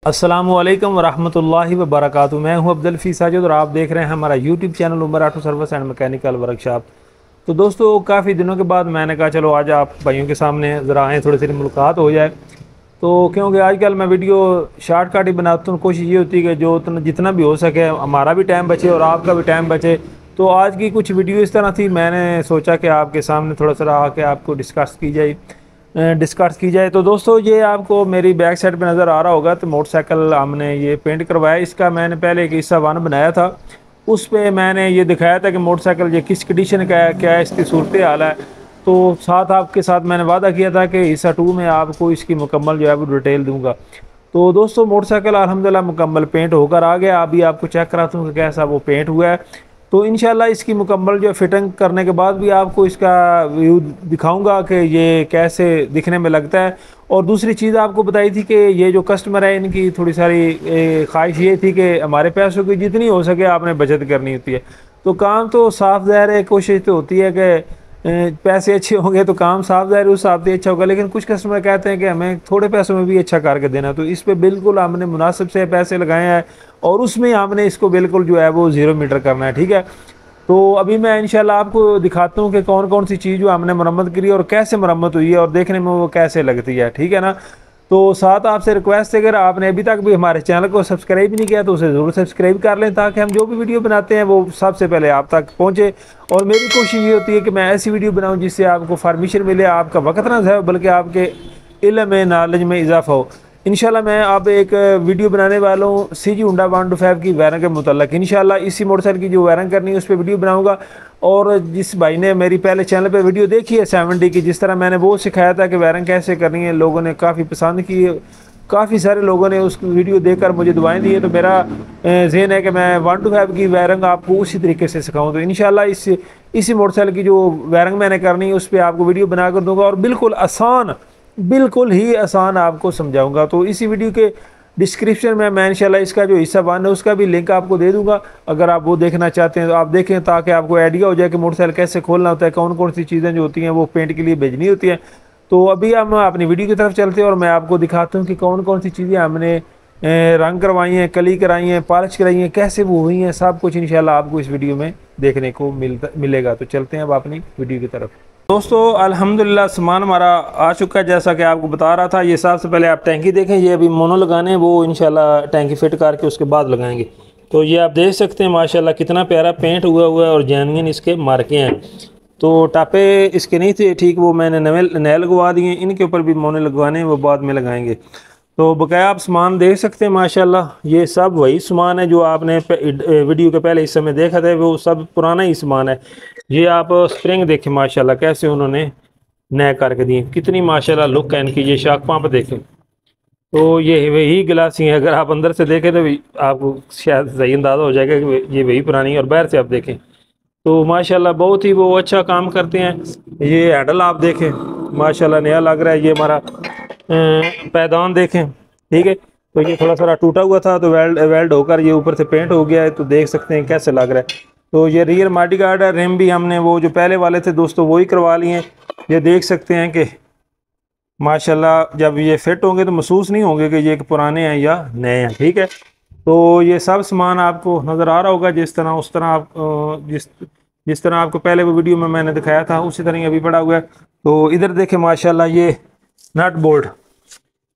अस्सलामुअलैकुम वरहमतुल्लाहि वबरकातुहू। मैं हूं अब्दुल हफीज़ साजिद और आप देख रहे हैं हमारा YouTube channel Umar auto service and mechanical workshop. तो दोस्तों, काफ़ी दिनों के बाद मैंने कहा चलो आज आप भाइयों के सामने ज़रा आएँ, थोड़ी सी मुलाकात हो जाए। तो क्योंकि आजकल मैं वीडियो शार्टकट ही बनाता हूँ, कोशिश ये होती है कि जो जितना भी हो सके हमारा भी टाइम बचे और आपका भी टाइम बचे। तो आज की कुछ वीडियो इस तरह थी, मैंने सोचा कि आपके सामने थोड़ा सा आके आपको डिस्कस की जाए। तो दोस्तों, ये आपको मेरी बैक साइड पे नज़र आ रहा होगा, तो मोटरसाइकिल हमने ये पेंट करवाया। इसका मैंने पहले एक हिस्सा 1 बनाया था, उस पे मैंने ये दिखाया था कि मोटरसाइकिल ये किस कंडीशन का है, क्या है इसकी सूरत हाल है। तो साथ आपके साथ मैंने वादा किया था कि हिस्सा 2 में आपको इसकी मुकम्मल जो है वो डिटेल दूंगा। तो दोस्तों, मोटरसाइकिल अल्हम्दुलिल्लाह मुकम्मल पेंट होकर आ गया। अभी आपको चेक कराता हूँ कि कैसा वो पेंट हुआ है। तो इंशाल्लाह इसकी मुकम्मल जो फिटिंग करने के बाद भी आपको इसका व्यू दिखाऊंगा कि ये कैसे दिखने में लगता है। और दूसरी चीज़ आपको बताई थी कि ये जो कस्टमर है, इनकी थोड़ी सारी ख्वाहिश ये थी कि हमारे पैसों की जितनी हो सके आपने बचत करनी होती है। तो काम तो साफ ज़ाहिर है, कोशिश तो होती है कि पैसे अच्छे होंगे तो काम साफ ज़ाहिर उस हिसाब से अच्छा होगा। लेकिन कुछ कस्टमर कहते हैं कि हमें थोड़े पैसों में भी अच्छा करके देना, तो इस पर बिल्कुल हमने मुनासिब से पैसे लगाए हैं और उसमें हमने इसको बिल्कुल जो है वो 0 मीटर करना है। ठीक है, तो अभी मैं इंशाल्लाह आपको दिखाता हूँ कि कौन कौन सी चीज़ जो हमने मरम्मत करी और कैसे मरम्मत हुई है और देखने में वो कैसे लगती है। ठीक है ना। तो साथ आपसे रिक्वेस्ट है, अगर आपने अभी तक भी हमारे चैनल को सब्सक्राइब नहीं किया तो उसे ज़रूर सब्सक्राइब कर लें, ताकि हम जो भी वीडियो बनाते हैं वो सबसे पहले आप तक पहुँचे। और मेरी कोशिश ये होती है कि मैं ऐसी वीडियो बनाऊँ जिससे आपको फॉर्मेशन मिले, आपका वक्त ना जाए बल्कि आपके इल्म में, नॉलेज में इजाफा हो। इंशाल्लाह मैं अब एक वीडियो बनाने वाला हूँ CG हुंडा 125 की वायरिंग के मुतल्लिक। इंशाल्लाह इसी मोटरसाइकिल की जो वायरिंग करनी है उस पर वीडियो बनाऊंगा। और जिस भाई ने मेरी पहले चैनल पे वीडियो देखी है 7D की, जिस तरह मैंने वो सिखाया था कि वायरिंग कैसे करनी है, लोगों ने काफ़ी पसंद की है। काफ़ी सारे लोगों ने उस वीडियो देखकर मुझे दुआएं दी है। तो मेरा ज़हन है कि मैं 125 की वायरिंग आपको उसी तरीके से सिखाऊँ। तो इंशाल्लाह इसी मोटरसाइकिल की जो वायरिंग मैंने करनी है उस पर आपको वीडियो बना कर दूँगा और बिल्कुल ही आसान आपको समझाऊंगा। तो इसी वीडियो के डिस्क्रिप्शन में मैं इंशाल्लाह इसका जो हिस्सा 1 है उसका भी लिंक आपको दे दूंगा। अगर आप वो देखना चाहते हैं तो आप देखें, ताकि आपको आइडिया हो जाए कि मोटरसाइकिल कैसे खोलना होता है, कौन कौन सी चीज़ें जो होती हैं वो पेंट के लिए भेजनी होती हैं। तो अभी हम अपनी वीडियो की तरफ चलते हैं और मैं आपको दिखाता हूँ कि कौन कौन सी चीज़ें हमने रंग करवाई हैं, कली कराई हैं, पॉलिश कराई हैं, कैसे वो हुई हैं, सब कुछ इंशाल्लाह आपको इस वीडियो में देखने को मिलेगा। तो चलते हैं अब अपनी वीडियो की तरफ। दोस्तों, अल्हम्दुलिल्लाह सामान हमारा आ चुका है, जैसा कि आपको बता रहा था। ये सबसे पहले आप टैंकी देखें, ये अभी मोनो लगाने हैं, वो इंशाल्लाह टैंकी फिट करके उसके बाद लगाएंगे। तो ये आप देख सकते हैं माशाल्लाह कितना प्यारा पेंट हुआ है और जेन्युइन इसके मार्के हैं। तो टापे इसके नहीं थे ठीक, वो मैंने नए लगवा दिए। इनके ऊपर भी मोने लगवाने हैं, वो बाद में लगाएंगे। तो बकाया आप सामान देख सकते हैं माशाल्लाह, ये सब वही सामान है जो आपने वीडियो के पहले हिस्से में देखा था, वो सब पुराना ही सामान है। ये आप स्प्रिंग देखें माशाल्लाह कैसे उन्होंने नए करके दिए, कितनी माशाल्लाह लुक है इनकी। ये शाक पंप देखें, तो ये वही गिलासी है। अगर आप अंदर से देखें तो आपको शायद सही अंदाज़ा हो जाएगा कि ये वही पुरानी है। और बाहर से आप देखें तो माशाल्लाह बहुत ही वो अच्छा काम करते हैं। ये हैंडल आप देखें माशाल्लाह नया लग रहा है। ये हमारा पैदान देखें, ठीक है। तो ये थोड़ा सा टूटा हुआ था, तो वेल्ड होकर ये ऊपर से पेंट हो गया है। तो देख सकते हैं कैसे लग रहा है। तो ये रियर मॉडी गार्ड है, रिम भी हमने वो जो पहले वाले थे दोस्तों वही करवा लिए हैं। ये देख सकते हैं कि माशाल्लाह जब ये फिट होंगे तो महसूस नहीं होंगे कि ये पुराने हैं या नए हैं, ठीक है। तो ये सब सामान आपको नज़र आ रहा होगा जिस तरह उस तरह आप जिस तरह आपको पहले वो वीडियो में मैंने दिखाया था उसी तरह अभी पड़ा हुआ है। तो इधर देखें माशाल्लाह ये नट बोल्ट,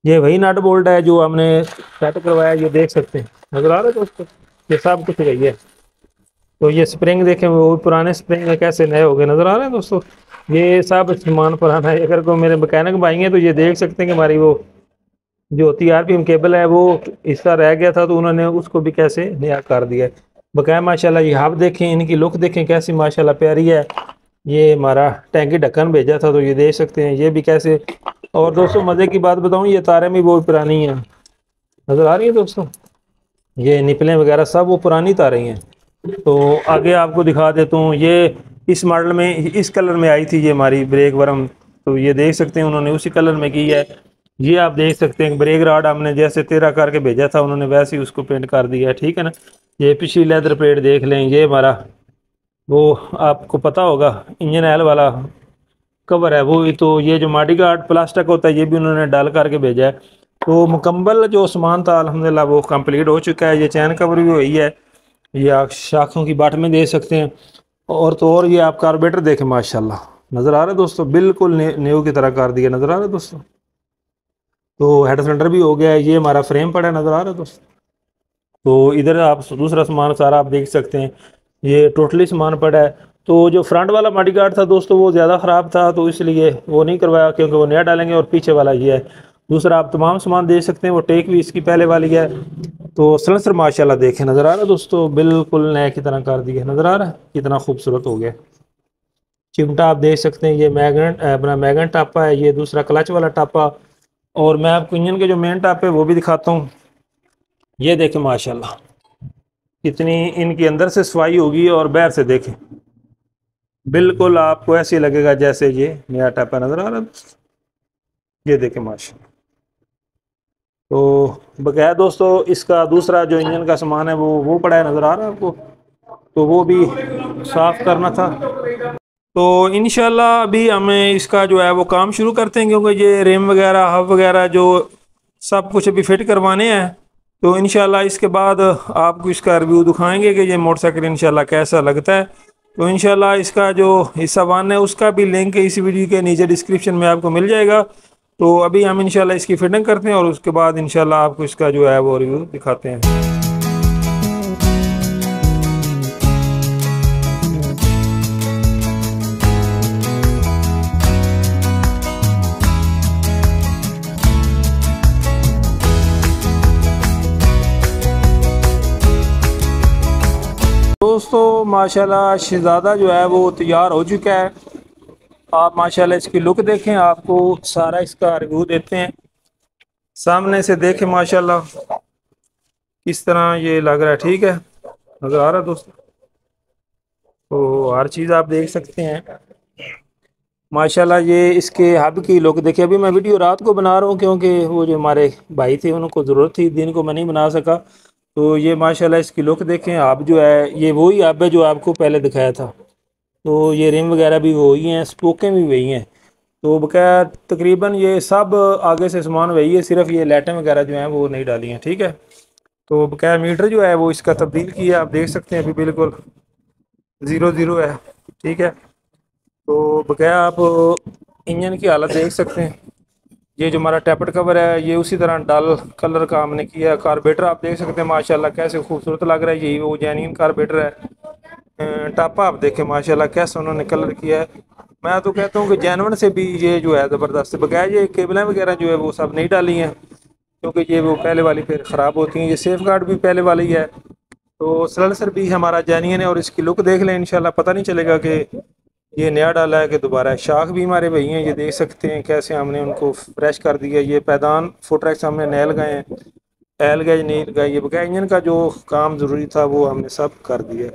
ये वही नट बोल्ट है जो हमने सेट करवाया। ये देख सकते हैं, नज़र आ रहा है दोस्तों, ये सब कुछ वही है। तो ये स्प्रिंग देखें, वो पुराने स्प्रिंग है कैसे नए हो गए, नज़र आ रहे हैं दोस्तों। ये सब सामान पुराना है। अगर कोई मेरे मैकेनिक भाई हैं तो ये देख सकते हैं कि हमारी वो जो होती है RPM केबल है वो हिस्सा रह गया था, तो उन्होंने उसको भी कैसे नया कर दिया है बकाया। माशाल्लाह ये हब देखें, इनकी लुक देखें कैसी माशाल्लाह प्यारी है। ये हमारा टैंकी ढक्कन भेजा था, तो ये देख सकते हैं ये भी कैसे। और दोस्तों मज़े की बात बताऊँ, ये तारें भी बहुत पुरानी हैं, नज़र आ रही है दोस्तों। ये निपलें वगैरह सब वो पुरानी तारें हैं। तो आगे आपको दिखा देता हूँ, ये इस मॉडल में इस कलर में आई थी ये हमारी ब्रेक वर्म। तो ये देख सकते हैं उन्होंने उसी कलर में की है। ये आप देख सकते हैं ब्रेक राड हमने जैसे 13 करके भेजा था, उन्होंने वैसे ही उसको पेंट कर दिया है, ठीक है ना। ये पिछली लेदर प्लेट देख लें, ये हमारा वो आपको पता होगा इंजन ऑयल वाला कवर है वो। तो ये जो मॉडी गार्ड प्लास्टिक होता है ये भी उन्होंने डाल करके भेजा है। तो मुकम्मल जो सामान था अल्हम्दुलिल्लाह वो कंप्लीट हो चुका है। ये चैन कवर भी हुई है, ये आप शाखों की बाट में दे सकते हैं। और तो और ये आप कार्बोरेटर देखें माशाल्लाह, नज़र आ रहा है दोस्तों, बिल्कुल न्यू की तरह कर दिया, नज़र आ रहा है दोस्तों। तो हेड सिलेंडर भी हो गया है, ये हमारा फ्रेम पड़ा है, नज़र आ रहा है दोस्तों। तो इधर आप दूसरा सामान सारा आप देख सकते हैं, ये टोटली सामान पड़ा है। तो जो फ्रंट वाला मॉडी गार्ड था दोस्तों वो ज़्यादा ख़राब था, तो इसलिए वो नहीं करवाया, क्योंकि वो नया डालेंगे। और पीछे वाला ये है। दूसरा आप तमाम सामान देख सकते हैं, वो टेक भी इसकी पहले वाली है। तो सलेंसर माशाल्लाह देखें, नज़र आ रहा है दोस्तों, बिल्कुल नया की तरह कर दिया, नज़र आ रहा है कितना खूबसूरत हो गया। चिमटा आप देख सकते हैं, ये मैगनेट अपना मैगन टापा है, ये दूसरा क्लच वाला टापा। और मैं आपको इंजन के जो मेन टापे वो भी दिखाता हूँ। ये देखें माशाल्लाह कितनी इनकी अंदर से सफाई होगी, और बाहर से देखें बिल्कुल आपको ऐसे लगेगा जैसे ये नया टापा, नज़र आ रहा है। ये देखें माशाल्लाह। तो बकाया दोस्तों इसका दूसरा जो इंजन का सामान है वो पड़ा है, नज़र आ रहा है आपको, तो वो भी साफ़ करना था। तो इंशाल्लाह अभी हमें इसका जो है वो काम शुरू करते हैं, क्योंकि ये रेम वगैरह हब वगैरह जो सब कुछ अभी फिट करवाने हैं। तो इंशाल्लाह इसके बाद आपको इसका रिव्यू दिखाएंगे कि ये मोटरसाइकिल इंशाल्लाह कैसा लगता है। तो इंशाल्लाह इसका जो हिस्सा वन है उसका भी लिंक इस वीडियो के नीचे डिस्क्रिप्शन में आपको मिल जाएगा। तो अभी हम इंशाल्लाह इसकी फिटिंग करते हैं, और उसके बाद इंशाल्लाह आपको इसका जो है वो रिव्यू दिखाते हैं। दोस्तों माशाल्लाह शहज़ादा जो है वो तैयार हो चुका है। आप माशाल्लाह इसकी लुक देखें, आपको सारा इसका रिव्यू देते हैं। सामने से देखें माशाल्लाह किस तरह ये लग रहा है, ठीक है, नज़र आ रहा है दोस्तों। तो हर चीज़ आप देख सकते हैं माशाल्लाह। ये इसके हब की लुक देखिए। अभी मैं वीडियो रात को बना रहा हूँ, क्योंकि वो जो हमारे भाई थे उनको ज़रूरत थी, दिन को मैं नहीं बना सका। तो ये माशाल्लाह इसकी लुक देखें। हब जो है ये वही हब है जो आपको पहले दिखाया था। तो ये रिम वगैरह भी वही हैं, स्पोकें भी वही हैं। तो बकाया तकरीबन ये सब आगे से सामान वही है, सिर्फ ये लाइटें वगैरह जो हैं वो नहीं डाली हैं, ठीक है। तो बकाया मीटर जो है वो इसका तब्दील किया, आप देख सकते हैं अभी बिल्कुल 0-0 है, ठीक है। तो बकाया आप इंजन की हालत देख सकते हैं। ये जो हमारा टैपट कवर है ये उसी तरह डल कलर का हमने किया। कार्बेटर आप देख सकते हैं माशाल्लाह कैसे खूबसूरत लग रहा है, यही वो जेन्युइन कार्बेटर है। टापा आप देखें माशाल्लाह कैसे उन्होंने कलर किया है। मैं तो कहता हूँ कि जैनवन से भी ये जो है ज़बरदस्त। बकाया ये केबलें वगैरह जो है वो सब नहीं डाली हैं, क्योंकि ये वो पहले वाली फिर ख़राब होती हैं। ये सेफ गार्ड भी पहले वाली है। तो सलेंसर भी हमारा जेन्युइन है, और इसकी लुक देख लें इंशाल्लाह पता नहीं चलेगा कि ये नया डाला है कि दोबारा है। शाख भी हमारे वही हैं, ये देख सकते हैं कैसे हमने उनको फ्रेश कर दिया। ये पैदान फुटरेक्स हमने नए लगाए हैं, एल गैज नहीं लगाए। ये बकाया इंजन का जो काम ज़रूरी था वो हमने सब कर दिया।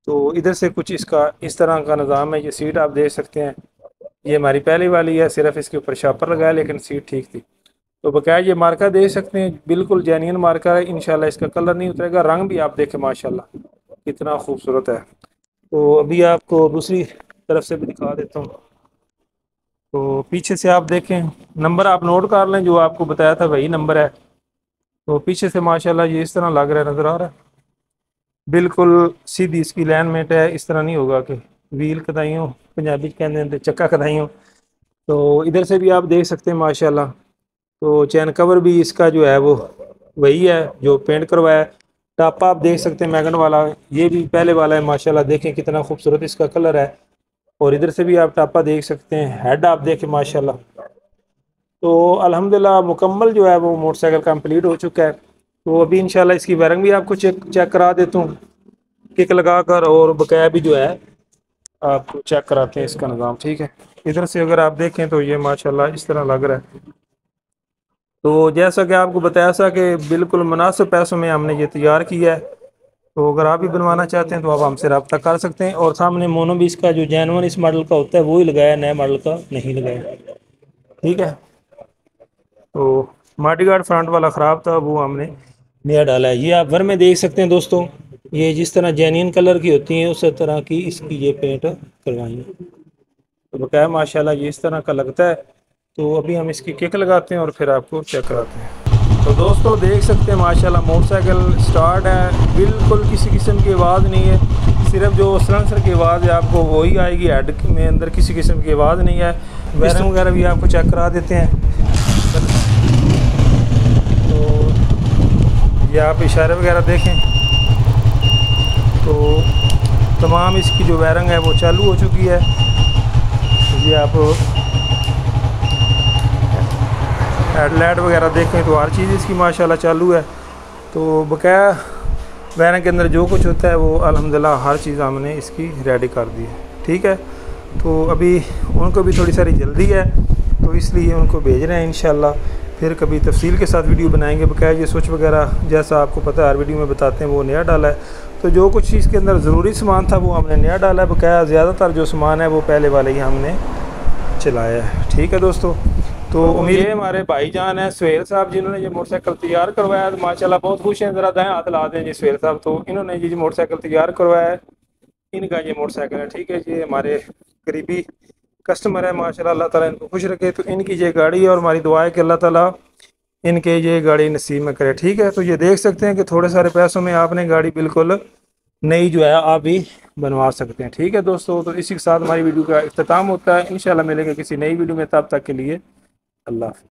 तो इधर से कुछ इसका इस तरह का निज़ाम है। ये सीट आप देख सकते हैं, ये हमारी पहली वाली है, सिर्फ इसके ऊपर शापर लगाया, लेकिन सीट ठीक थी। तो बकाया ये मार्का देख सकते हैं, बिल्कुल जेन्युइन मार्का है। इंशाल्लाह इसका कलर नहीं उतरेगा। रंग भी आप देखें माशाल्लाह कितना खूबसूरत है। तो अभी आपको दूसरी तरफ से भी दिखा देता हूँ। तो पीछे से आप देखें, नंबर आप नोट कर लें, जो आपको बताया था वही नंबर है। तो पीछे से माशाल्लाह ये इस तरह लग रहा है, नज़र आ रहा है, बिल्कुल सीधी इसकी अलाइनमेंट है। इस तरह नहीं होगा कि व्हील कदाइयों पंजाबी कहते हैं चक्का कदाइयों। तो इधर से भी आप देख सकते हैं माशाल्लाह। तो चैन कवर भी इसका जो है वो वही है जो पेंट करवाया है। टापा आप देख सकते हैं मैगन वाला, ये भी पहले वाला है माशाल्लाह। देखें कितना खूबसूरत इसका कलर है। और इधर से भी आप टापा देख सकते हैं, हेड आप देखें माशाल्लाह। तो अल्हम्दुलिल्लाह मुकम्मल जो है वो मोटरसाइकिल कंप्लीट हो चुका है। तो अभी इंशाल्लाह इसकी वायरिंग भी आपको चेक करा देता हूँ किक लगा कर, और बकाया भी जो है आपको चेक कराते हैं इसका निज़ाम, ठीक है। इधर से अगर आप देखें तो ये माशाल्लाह इस तरह लग रहा है। तो जैसा कि आपको बताया था कि बिल्कुल मुनासिब पैसों में हमने ये तैयार किया है। तो अगर आप भी बनवाना चाहते हैं तो आप हमसे रब्ता कर सकते हैं। और सामने मोनो भी इसका जो जेन्युइन इस मॉडल का होता है वो ही लगाया, नए मॉडल का नहीं लगाया, ठीक है। तो मॉडी गार्ड फ्रंट वाला ख़राब था, वो हमने नया डाला है। ये आप घर में देख सकते हैं दोस्तों, ये जिस तरह जेन्युइन कलर की होती हैं उस तरह की इसकी ये पेंट करवाई है। तो बकाया माशाल्लाह ये इस तरह का लगता है। तो अभी हम इसकी किक लगाते हैं और फिर आपको चेक कराते हैं। तो दोस्तों देख सकते हैं माशाल्लाह मोटरसाइकिल स्टार्ट है, बिल्कुल किसी किस्म की आवाज़ नहीं है, सिर्फ जो सलेंसर की आवाज़ है आपको वही आएगी, हेड में अंदर किसी किस्म की आवाज़ नहीं है। वायरिंग वगैरह भी आपको चेक करा देते हैं। तो ये आप इशारे वगैरह देखें तो तमाम इसकी जो वायरिंग है वो चालू हो चुकी है। ये आप हेडलाइट वगैरह देखें तो हर चीज़ इसकी माशाल्लाह चालू है। तो बकाया वायरिंग के अंदर जो कुछ होता है वो अल्हम्दुलिल्लाह हर चीज़ हमने इसकी रेडी कर दी है। ठीक है, तो अभी उनको भी थोड़ी सारी जल्दी है तो इसलिए उनको भेज रहे हैं। इंशाल्लाह फिर कभी तफसील के साथ वीडियो बनाएंगे। बकाया ये स्विच वगैरह जैसा आपको पता है हर वीडियो में बताते हैं वो नया डाला है, तो जो कुछ इसके अंदर ज़रूरी सामान था वो हमने नया डाला है। बकाया ज़्यादातर जो सामान है वो पहले वाले ही हमने चलाया है। ठीक है दोस्तों, तो उम्मीद है हमारे भाईजान है सुहेल साहब जिन्होंने ये मोटरसाइकिल तैयार करवाया, तो माशाल्लाह बहुत खुश हैं। ज़रा दाएं हाथ ला दें जी सुहेल साहब। तो इन्होंने ये मोटरसाइकिल तैयार करवाया है, इनका ये मोटरसाइकिल है। ठीक है, ये हमारे करीबी कस्टमर है माशाल्लाह, अल्लाह ताला इनको खुश रखे। तो इनकी ये गाड़ी है और हमारी दुआ है कि अल्लाह ताला इनके ये गाड़ी नसीब में करे। ठीक है, तो ये देख सकते हैं कि थोड़े सारे पैसों में आपने गाड़ी बिल्कुल नई जो है आप भी बनवा सकते हैं। ठीक है दोस्तों, तो इसी के साथ हमारी वीडियो का इख्तिताम होता है। इंशाल्लाह मिलेंगे किसी नई वीडियो में, तब तक के लिए अल्लाह हाफ़िज़।